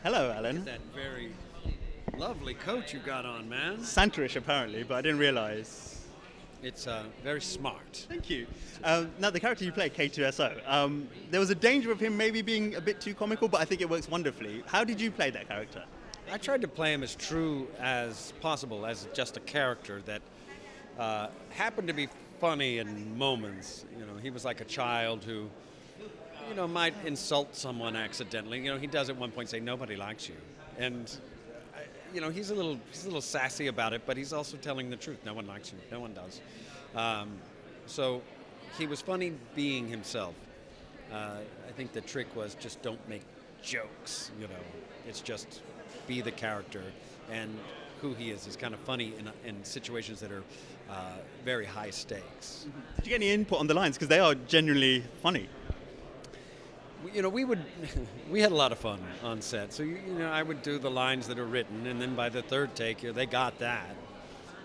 Hello, Alan. That very lovely coat you got on, man. Santa-ish, apparently, but I didn't realise. It's very smart. Thank you. Now, the character you play, K2SO, there was a danger of him maybe being a bit too comical, but I think it works wonderfully. How did you play that character? I tried to play him as true as possible, as just a character that happened to be funny in moments. You know, he was like a child who, you know, might insult someone accidentally. You know, he does at one point say, "Nobody likes you," and you know, he's a little sassy about it, but he's also telling the truth. No one likes you. No one does. So he was funny being himself. I think the trick was just don't make jokes. You know, it's just be the character, and who he is kind of funny in situations that are very high stakes. Did you get any input on the lines? Because they are genuinely funny. You know, we had a lot of fun on set. So, you know, I would do the lines that are written, and then by the third take, they got that.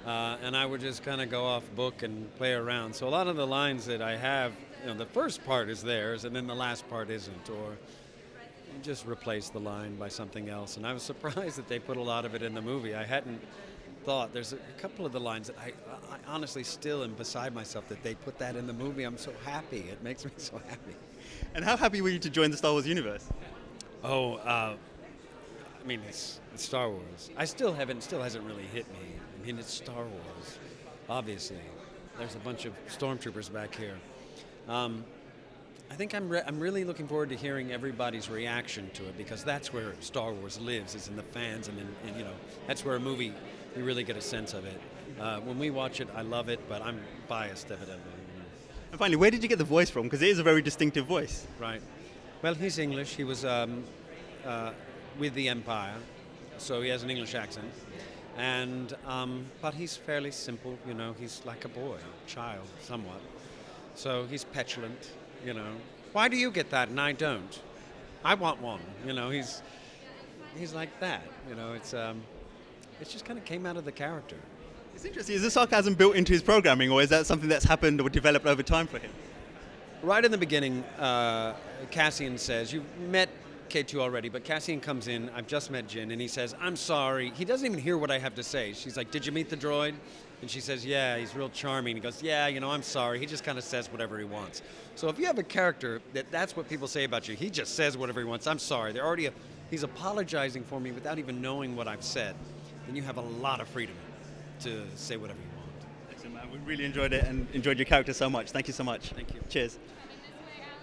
And I would just kind of go off book and play around. So a lot of the lines that I have, you know, the first part is theirs, and then the last part isn't, or just replace the line by something else. And I was surprised that they put a lot of it in the movie. I hadn't thought. There's a couple of the lines that I honestly still am beside myself that they put that in the movie. I'm so happy. It makes me so happy. And how happy were you to join the Star Wars universe? Oh, I mean, it's Star Wars. It still hasn't really hit me. I mean, it's Star Wars, obviously. There's a bunch of stormtroopers back here. I think I'm really looking forward to hearing everybody's reaction to it, because that's where Star Wars lives, is in the fans, and you know, that's where a movie, you really get a sense of it. When we watch it, I love it, but I'm biased, evidently. And finally, where did you get the voice from? Because it is a very distinctive voice. Right. Well, he's English. He was with the Empire, so he has an English accent. And but he's fairly simple. You know, he's like a boy, child, somewhat. So he's petulant. You know, why do you get that and I don't? I want one. You know, he's like that. You know, it's just kind of came out of the character. It's interesting. Is the sarcasm built into his programming, or is that something that's happened or developed over time for him? Right in the beginning, Cassian says, "You've met K2 already," but Cassian comes in, "I've just met Jin," and he says, "I'm sorry." He doesn't even hear what I have to say. She's like, "Did you meet the droid?" And she says, "Yeah, he's real charming." He goes, "Yeah, you know, I'm sorry." He just kind of says whatever he wants. So if you have a character that's what people say about you, he just says whatever he wants. "I'm sorry." He's apologizing for me without even knowing what I've said. Then you have a lot of freedom to say whatever you want. Excellent, man. We really enjoyed it and enjoyed your character so much. Thank you so much. Thank you. Cheers.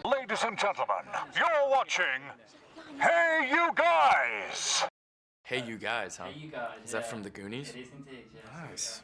Ladies and gentlemen, you're watching Hey You Guys! Hey, you guys, huh? Hey, you guys. Is that from the Goonies? It is indeed, yeah. Nice.